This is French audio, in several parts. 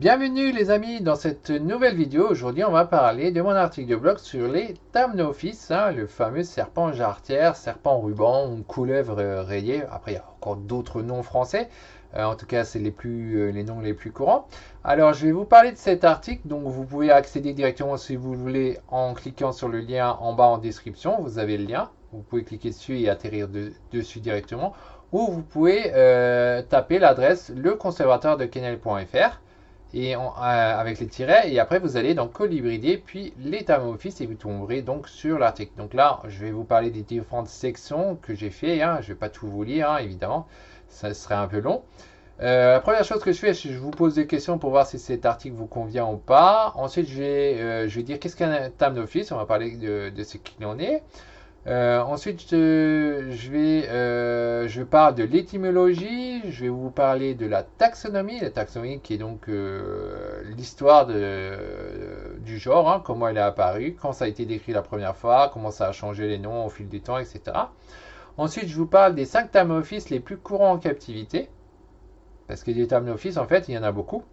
Bienvenue les amis dans cette nouvelle vidéo. Aujourd'hui on va parler de mon article de blog sur les Thamnophis, le fameux serpent jarretière, serpent ruban ou couleuvre rayée. Après il y a encore d'autres noms français. En tout cas c'est les noms les plus courants. Alors je vais vous parler de cet article. Donc vous pouvez accéder directement si vous voulez en cliquant sur le lien en bas en description. Vous avez le lien. Vous pouvez cliquer dessus et atterrir dessus directement. Ou vous pouvez taper l'adresse leconservateurdequenelle.fr et avec les tirets, et après vous allez dans Colibridé puis les Thamnophis et vous tomberez donc sur l'article. Donc là je vais vous parler des différentes sections que j'ai fait, je ne vais pas tout vous lire évidemment, ça serait un peu long. La première chose que je fais, je vous pose des questions pour voir si cet article vous convient ou pas. Ensuite je vais dire qu'est-ce qu'un Thamnophis, on va parler de ce qu'il en est. Ensuite, je parle de l'étymologie, je vais vous parler de la taxonomie qui est donc l'histoire du genre, comment elle est apparue, quand ça a été décrit la première fois, comment ça a changé les noms au fil du temps, etc. Ensuite, je vous parle des 5 Thamnophis les plus courants en captivité, parce que des Thamnophis, en fait, il y en a beaucoup.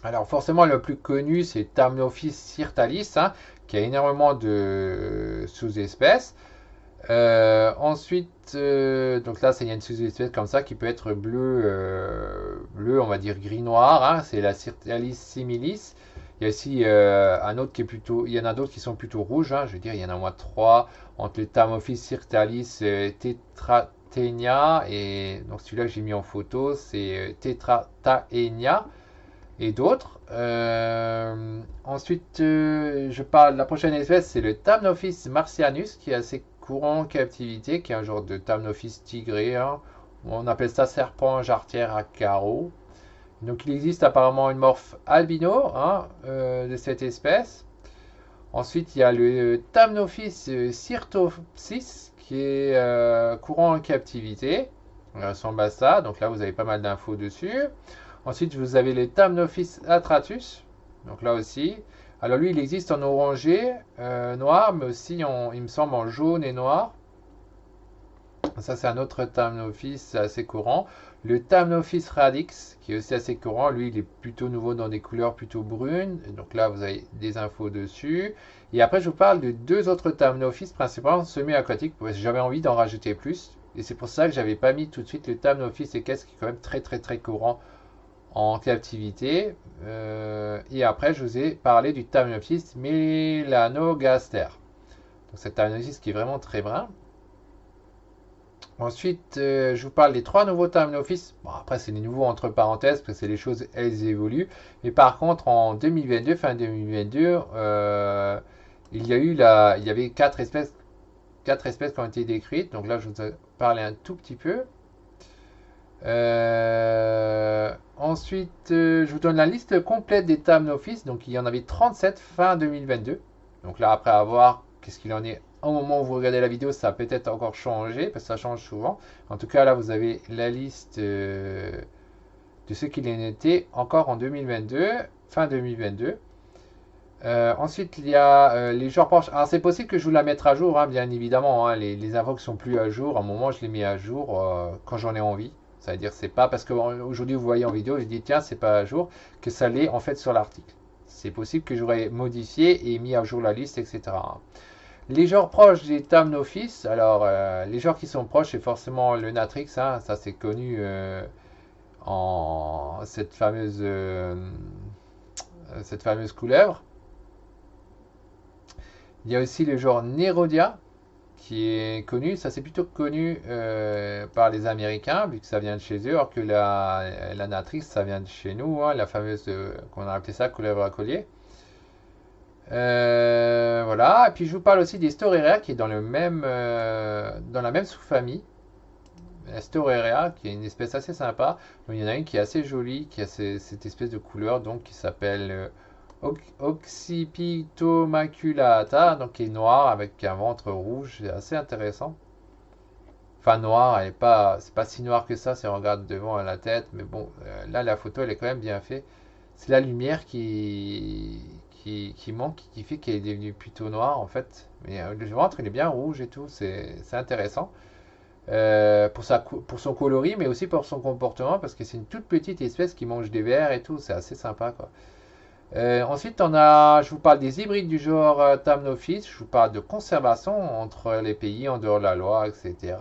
Alors forcément, le plus connu, c'est Thamnophis sirtalis, qui a énormément de sous-espèces. Ensuite, donc là, il y a une sous-espèce comme ça qui peut être bleu, on va dire gris-noir, c'est la Sirtalis similis. Il y a aussi un autre qui est plutôt, il y en a d'autres qui sont plutôt rouges, je veux dire, il y en a au moins 3 entre les Thamnophis sirtalis tetratenia et donc celui-là que j'ai mis en photo, c'est tetrataenia et d'autres. Ensuite, la prochaine espèce, c'est le Thamnophis marcianus, qui est assez courant en captivité, qui est un genre de Thamnophis tigré. On appelle ça serpent jarretière à carreaux. Donc, il existe apparemment une morphe albino de cette espèce. Ensuite, il y a le Thamnophis syrtopsis, qui est courant en captivité. Il ressemble à ça. Donc là, vous avez pas mal d'infos dessus. Ensuite, vous avez les Thamnophis atratus. Donc là aussi. Alors lui, il existe en orangé, noir, mais aussi, il me semble, en jaune et noir. Ça, c'est un autre Thamnophis assez courant. Le Thamnophis radix, qui est aussi assez courant. Lui, il est plutôt nouveau dans des couleurs plutôt brunes. Donc là, vous avez des infos dessus. Et après, je vous parle de 2 autres Thamnophis, principalement semi-aquatiques, parce que j'avais envie d'en rajouter plus. Et c'est pour ça que j'avais pas mis tout de suite le Thamnophis équestre, qui est quand même très très très courant en captivité. Et après, je vous ai parlé du Thamnophis melanogaster. Donc cet Thamnophis qui est vraiment très brun. Ensuite, je vous parle des 3 nouveaux Thamnophis. Bon, après, c'est les nouveaux entre parenthèses, parce que c'est les choses, elles évoluent. Mais par contre, en 2022, fin 2022, il y avait 4 espèces qui ont été décrites. Donc là, je vous ai parlé un tout petit peu. Ensuite, je vous donne la liste complète des Thamnophis. Donc, il y en avait 37 fin 2022. Donc là, après avoir qu'est-ce qu'il en est au moment où vous regardez la vidéo, ça a peut-être encore changé, parce que ça change souvent. En tout cas, là, vous avez la liste de ceux qui l'ont été encore en 2022, fin 2022. Ensuite, il y a les genres proches. Alors, c'est possible que je vous la mette à jour, bien évidemment. Les infos qui sont plus à jour, à un moment, je les mets à jour quand j'en ai envie. Ça veut dire c'est pas parce qu'aujourd'hui vous voyez en vidéo, je dis tiens, c'est pas à jour, que ça l'est en fait sur l'article. C'est possible que j'aurais modifié et mis à jour la liste, etc. Les genres proches des Thamnophis, alors les genres qui sont proches, c'est forcément le Natrix, ça c'est connu en cette fameuse couleuvre. Il y a aussi le genre Nerodia, qui est connu, ça c'est plutôt connu par les Américains, vu que ça vient de chez eux, alors que la Natrix, ça vient de chez nous, la fameuse, qu'on a appelé ça couleuvre à collier. Voilà, et puis je vous parle aussi des Storerea, qui est dans la même sous-famille. La Storerea, qui est une espèce assez sympa. Donc, il y en a une qui est assez jolie, qui a cette espèce de couleur, donc qui s'appelle Occipitomaculata, donc qui est noire avec un ventre rouge, c'est assez intéressant. Enfin noir, c'est pas si noir que ça si on regarde devant à la tête, mais bon, là la photo elle est quand même bien faite. C'est la lumière qui manque, qui fait qu'elle est devenue plutôt noire en fait. Mais le ventre il est bien rouge et tout, c'est intéressant. pour son coloris, mais aussi pour son comportement, parce que c'est une toute petite espèce qui mange des vers et tout, c'est assez sympa, quoi. Ensuite, je vous parle des hybrides du genre Thamnophis, je vous parle de conservation entre les pays en dehors de la loi, etc.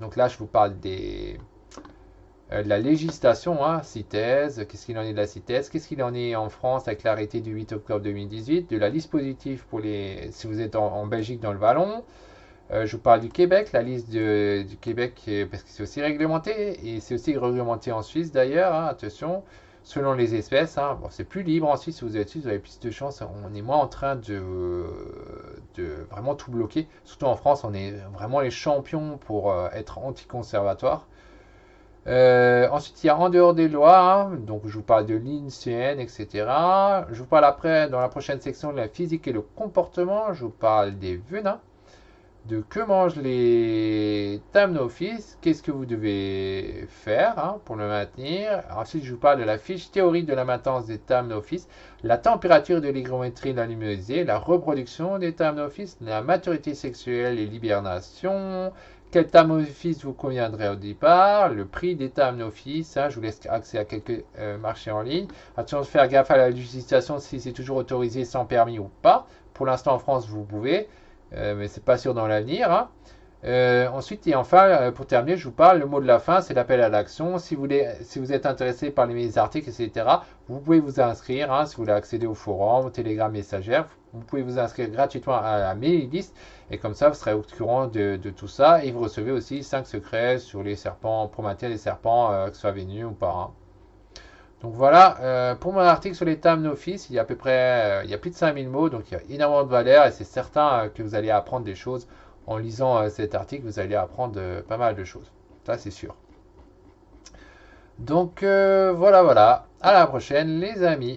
Donc là, je vous parle de la législation, hein, CITES, qu'est-ce qu'il en est de la CITES, qu'est-ce qu'il en est en France avec l'arrêté du 8 octobre 2018, de la liste positive si vous êtes en Belgique dans le Vallon. Je vous parle du Québec, la liste du Québec, parce que c'est aussi réglementé, et c'est aussi réglementé en Suisse d'ailleurs, hein, attention, selon les espèces. Hein. Bon, c'est plus libre en Suisse, si vous êtes suisse, vous avez plus de chance, on est moins en train de vraiment tout bloquer. Surtout en France, on est vraiment les champions pour être anti-conservatoire. Ensuite, il y a en dehors des lois, hein, donc je vous parle de l'INCN, etc. Je vous parle après, dans la prochaine section, de la physique et le comportement. Je vous parle des venins, de que mangent les Thamnophis, qu'est-ce que vous devez faire, hein, pour le maintenir. Ensuite, je vous parle de la fiche théorique de la maintenance des Thamnophis, la température de l'hygrométrie de la luminosité, la reproduction des Thamnophis, la maturité sexuelle et l'hibernation, quel Thamnophis vous conviendrait au départ, le prix des Thamnophis, hein, je vous laisse accès à quelques marchés en ligne. Attention de faire gaffe à la législation si c'est toujours autorisé sans permis ou pas. Pour l'instant en France vous pouvez, mais c'est pas sûr dans l'avenir. Hein. Ensuite et enfin, pour terminer, je vous parle, le mot de la fin, c'est l'appel à l'action. Si vous êtes intéressé par mes articles, etc., vous pouvez vous inscrire, hein, si vous voulez accéder au forum, au Telegram messagère, vous pouvez vous inscrire gratuitement à la mailing list, et comme ça, vous serez au courant de tout ça, et vous recevez aussi 5 secrets sur les serpents, pour maintenir les serpents, que ce soit vénus ou pas. Hein. Donc voilà, pour mon article sur les Thamnophis, il y a à peu près, il y a plus de 5000 mots, donc il y a énormément de valeur et c'est certain que vous allez apprendre des choses en lisant cet article, vous allez apprendre pas mal de choses. Ça, c'est sûr. Donc voilà, à la prochaine les amis.